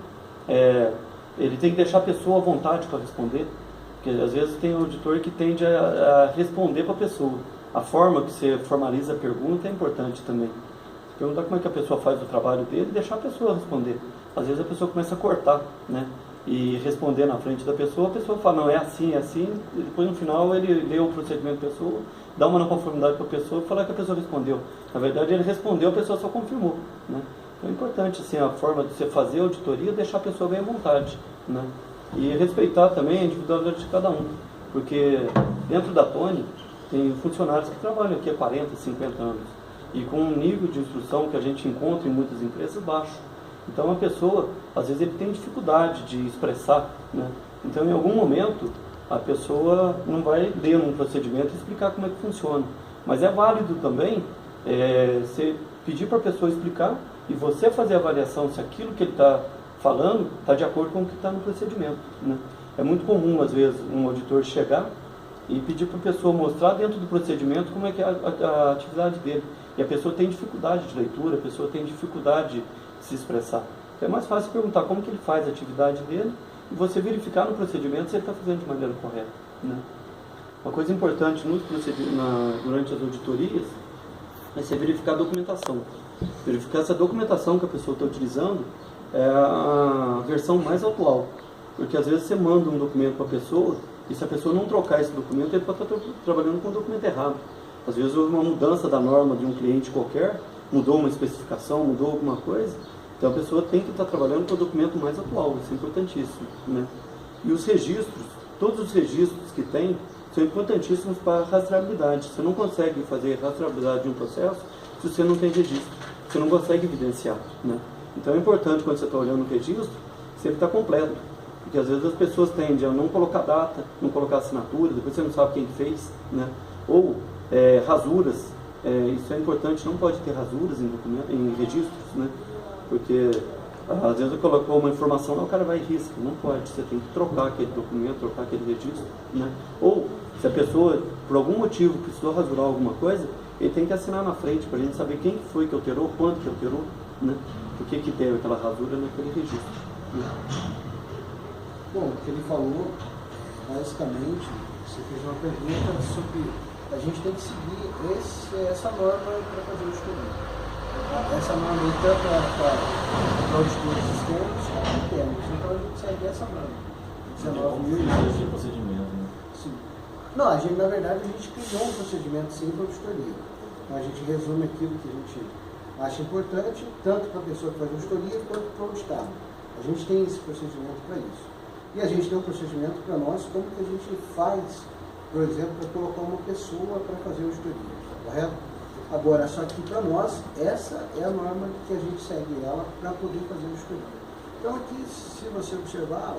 Ele tem que deixar a pessoa à vontade para responder, porque às vezes tem um auditor que tende a responder para a pessoa. A forma que você formaliza a pergunta é importante também. Você perguntar como é que a pessoa faz o trabalho dele e deixar a pessoa responder. Às vezes a pessoa começa a cortar, né? E responder na frente da pessoa, a pessoa fala, não, é assim, e depois no final ele lê o procedimento da pessoa, dá uma não conformidade para a pessoa e fala que a pessoa respondeu. Na verdade ele respondeu, a pessoa só confirmou, né? Então é importante assim, a forma de você fazer a auditoria, deixar a pessoa bem à vontade, né? E respeitar também a individualidade de cada um, porque dentro da Tony tem funcionários que trabalham aqui há 40, 50 anos e com um nível de instrução que a gente encontra em muitas empresas baixo. Então a pessoa, às vezes ele tem dificuldade de expressar, né? Então em algum momento a pessoa não vai ler um procedimento e explicar como é que funciona. Mas é válido também você pedir para a pessoa explicar e você fazer a avaliação se aquilo que ele está falando está de acordo com o que está no procedimento, né? É muito comum, às vezes, um auditor chegar e pedir para a pessoa mostrar dentro do procedimento como é que é a atividade dele. E a pessoa tem dificuldade de leitura, a pessoa tem dificuldade de se expressar. Então é mais fácil perguntar como que ele faz a atividade dele e você verificar no procedimento se ele está fazendo de maneira correta, né? Uma coisa importante durante as auditorias é você verificar a documentação. Verificar se a documentação que a pessoa está utilizando é a versão mais atual. Porque às vezes você manda um documento para a pessoa e se a pessoa não trocar esse documento, ele pode estar trabalhando com o documento errado. Às vezes houve uma mudança da norma de um cliente qualquer, mudou uma especificação, mudou alguma coisa, então a pessoa tem que estar trabalhando com o documento mais atual, isso é importantíssimo, né? E os registros, todos os registros que tem, são importantíssimos para a rastreabilidade. Você não consegue fazer rastreabilidade de um processo se você não tem registro, você não consegue evidenciar, né? Então é importante quando você está olhando o registro, sempre está completo, porque às vezes as pessoas tendem a não colocar data, não colocar assinatura, depois você não sabe quem fez, né? Ou rasuras, isso é importante, não pode ter rasuras em registros, né? Porque às vezes colocou uma informação lá, o cara vai e risca, não pode, você tem que trocar aquele documento, trocar aquele registro, né? Ou se a pessoa, por algum motivo, precisou rasurar alguma coisa, ele tem que assinar na frente para a gente saber quem que foi que alterou, quanto que alterou, né? Por que teve aquela rasura naquele registro. Né? Bom, o que ele falou, basicamente, você fez uma pergunta sobre a gente tem que seguir essa norma para fazer o estudo. Essa norma aí tanto para auditores externos como internos. Então a gente segue essa norma. 19.000 de procedimento, né? Sim. Não, na verdade a gente criou um procedimento sim para auditoria. Então a gente resume aquilo que a gente acha importante, tanto para a pessoa que faz auditoria quanto para o auditado. A gente tem esse procedimento para isso. E a gente tem um procedimento para nós, como que a gente faz, por exemplo, para colocar uma pessoa para fazer auditoria, correto? Agora, só que para nós, essa é a norma que a gente segue ela para poder fazer auditoria. Então aqui, se você observar,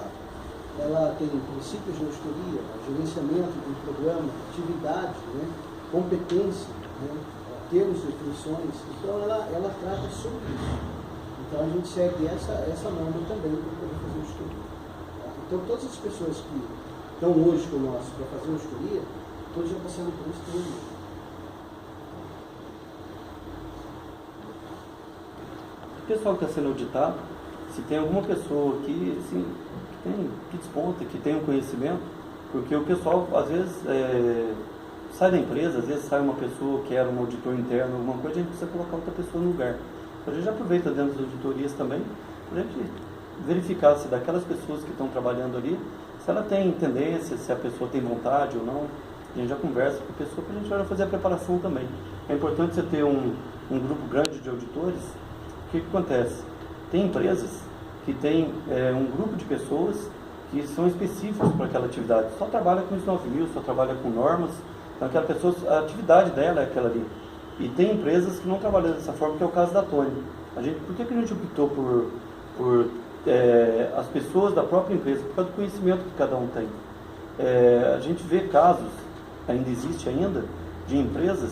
ela tem princípios de auditoria, gerenciamento de programa, atividade, né, competência, né, termos e definições. Então ela trata sobre isso. Então a gente segue essa norma também para poder fazer auditoria. Então todas as pessoas que estão hoje conosco para fazer auditoria, todos já passaram por isso também. O pessoal que está sendo auditado, se tem alguma pessoa que, assim, que desponta, que tem um conhecimento, porque o pessoal às vezes sai da empresa, às vezes sai uma pessoa que era um auditor interno, alguma coisa, a gente precisa colocar outra pessoa no lugar. A gente já aproveita dentro das auditorias também, para a gente verificar se daquelas pessoas que estão trabalhando ali, se ela tem tendência, se a pessoa tem vontade ou não. A gente já conversa com a pessoa para a gente já fazer a preparação também. É importante você ter um grupo grande de auditores. O que acontece? Tem empresas que têm um grupo de pessoas que são específicos para aquela atividade. Só trabalha com ISO 9000, só trabalha com normas. Então aquela pessoa, a atividade dela é aquela ali. E tem empresas que não trabalham dessa forma, que é o caso da Tony. Por que a gente optou por as pessoas da própria empresa? Por causa do conhecimento que cada um tem. A gente vê casos, ainda existe ainda, de empresas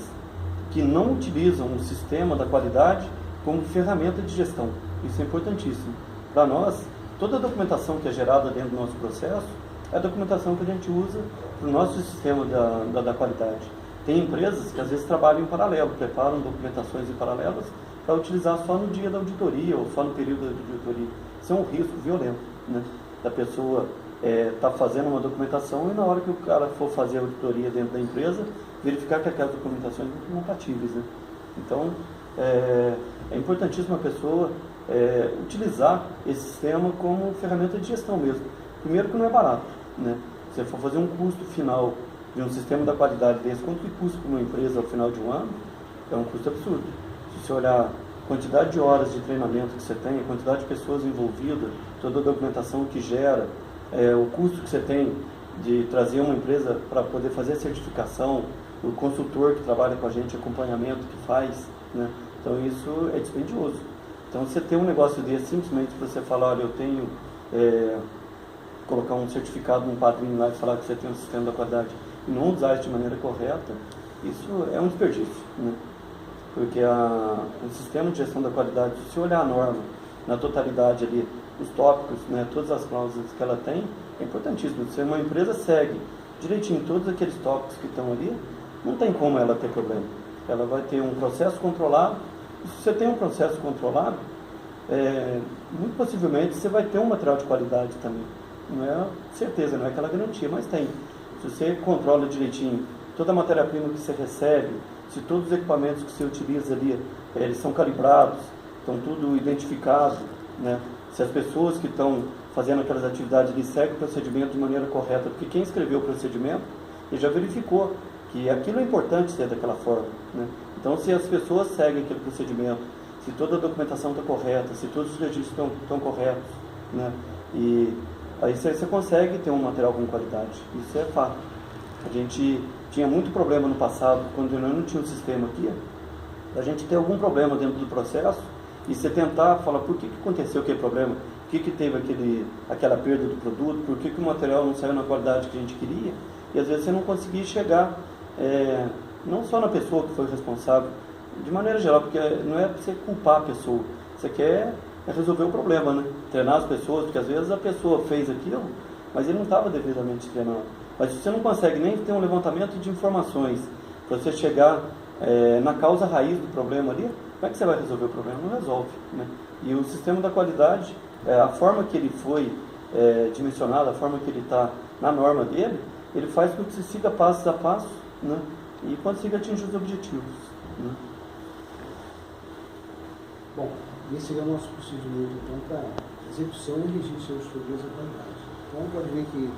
que não utilizam o sistema da qualidade como ferramenta de gestão. Isso é importantíssimo. Para nós, toda a documentação que é gerada dentro do nosso processo é a documentação que a gente usa para o nosso sistema da qualidade. Tem empresas que às vezes trabalham em paralelo, preparam documentações em paralelas para utilizar só no dia da auditoria ou só no período da auditoria. Isso é um risco violento, né? Da pessoa estar fazendo uma documentação e na hora que o cara for fazer a auditoria dentro da empresa, verificar que aquelas documentações não são compatíveis, né? Então, é importantíssimo a pessoa utilizar esse sistema como ferramenta de gestão mesmo. Primeiro que não é barato, né? Se você for fazer um custo final de um sistema da qualidade desse, quanto que custa para uma empresa ao final de um ano? É um custo absurdo. Se você olhar a quantidade de horas de treinamento que você tem, a quantidade de pessoas envolvidas, toda a documentação que gera, o custo que você tem de trazer uma empresa para poder fazer a certificação, o consultor que trabalha com a gente, acompanhamento que faz, né? Então isso é dispendioso. Então você tem um negócio desse, simplesmente você falar, olha, eu tenho, colocar um certificado num padrinho lá e falar que você tem um sistema da qualidade e não usar isso de maneira correta, isso é um desperdício, né? Porque o sistema de gestão da qualidade, se você olhar a norma na totalidade ali, os tópicos, né, todas as cláusulas que ela tem, é importantíssimo. Se uma empresa segue direitinho todos aqueles tópicos que estão ali, não tem como ela ter problema. Ela vai ter um processo controlado. E se você tem um processo controlado, muito possivelmente você vai ter um material de qualidade também. Não é certeza, não é aquela garantia, mas tem. Se você controla direitinho toda a matéria-prima que você recebe, se todos os equipamentos que você utiliza ali, eles são calibrados, estão tudo identificado, né? Se as pessoas que estão fazendo aquelas atividades ali seguem o procedimento de maneira correta, porque quem escreveu o procedimento, ele já verificou que aquilo é importante ser daquela forma, né? Então, se as pessoas seguem aquele procedimento, se toda a documentação está correta, se todos os registros estão corretos, né? E aí você consegue ter um material com qualidade. Isso é fato. A gente tinha muito problema no passado, quando eu não tinha um sistema aqui, a gente ter algum problema dentro do processo e você tentar falar por que aconteceu aquele problema, por que teve aquela perda do produto, por que o material não saiu na qualidade que a gente queria, e às vezes você não conseguia chegar, não só na pessoa que foi responsável, de maneira geral, porque não é para você culpar a pessoa, você quer resolver o problema, né? Treinar as pessoas, porque às vezes a pessoa fez aquilo, mas ele não estava devidamente treinado. Mas se você não consegue nem ter um levantamento de informações para você chegar na causa raiz do problema ali, como é que você vai resolver o problema? Não resolve, né? E o sistema da qualidade, a forma que ele foi dimensionado, a forma que ele está na norma dele, ele faz com que você siga passo a passo, né? E consiga atingir os objetivos, né? Bom, esse seria o nosso procedimento, então, para execução e registro das auditorias da qualidade. Então, pode ver que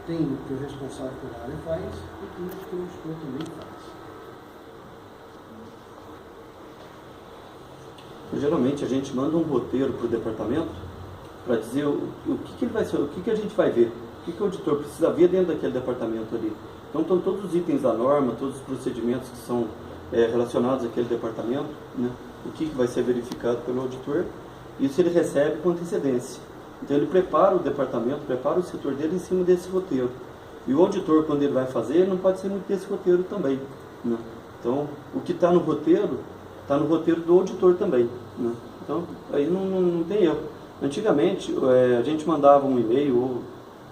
tem o que o responsável pela área faz e tem o que o auditor também faz. Geralmente a gente manda um roteiro para o departamento para dizer o que ele vai ser, o que a gente vai ver, o que o auditor precisa ver dentro daquele departamento ali. Então estão todos os itens da norma, todos os procedimentos que são relacionados àquele departamento, né? O que vai ser verificado pelo auditor, isso ele recebe com antecedência. Então ele prepara o departamento, prepara o setor dele em cima desse roteiro. E o auditor, quando ele vai fazer, ele não pode ser muito desse roteiro também, né? Então o que está no roteiro do auditor também, né? Então aí não tem erro. Antigamente a gente mandava um e-mail ou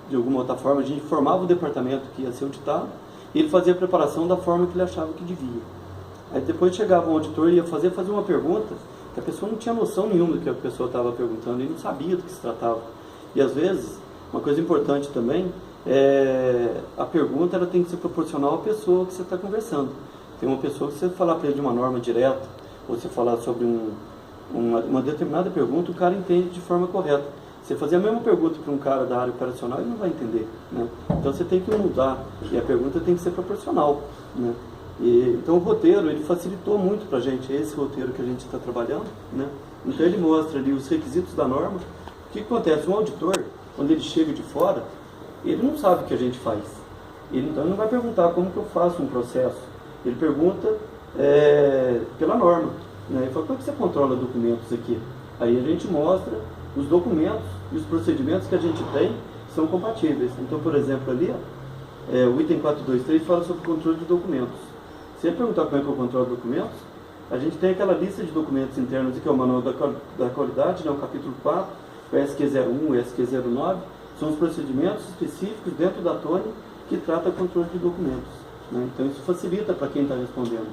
de alguma outra forma, a gente informava o departamento que ia ser auditado e ele fazia a preparação da forma que ele achava que devia. Aí depois chegava um auditor e ia fazer uma pergunta que a pessoa não tinha noção nenhuma do que a pessoa estava perguntando e não sabia do que se tratava. E às vezes, uma coisa importante também a pergunta ela tem que ser proporcional à pessoa que você está conversando. Tem uma pessoa que você falar para ele de uma norma direta, ou você falar sobre uma determinada pergunta, o cara entende de forma correta. Você fazer a mesma pergunta para um cara da área operacional, ele não vai entender, né? Então você tem que mudar, e a pergunta tem que ser proporcional, né? Então o roteiro, ele facilitou muito para a gente, esse roteiro que a gente está trabalhando, né? Então ele mostra ali os requisitos da norma. O que acontece? Um auditor, quando ele chega de fora, ele não sabe o que a gente faz. Então ele não vai perguntar como que eu faço um processo. Ele pergunta pela norma, né? Ele fala, como que você controla documentos aqui? Aí a gente mostra os documentos e os procedimentos que a gente tem são compatíveis. Então, por exemplo, ali, o item 423 fala sobre controle de documentos. Se ele perguntar como é que eu controlo documentos, a gente tem aquela lista de documentos internos, que é o Manual da Qualidade, né, o capítulo 4, o SQ01, o SQ09, são os procedimentos específicos dentro da TONE que trata controle de documentos, né? Então isso facilita para quem está respondendo.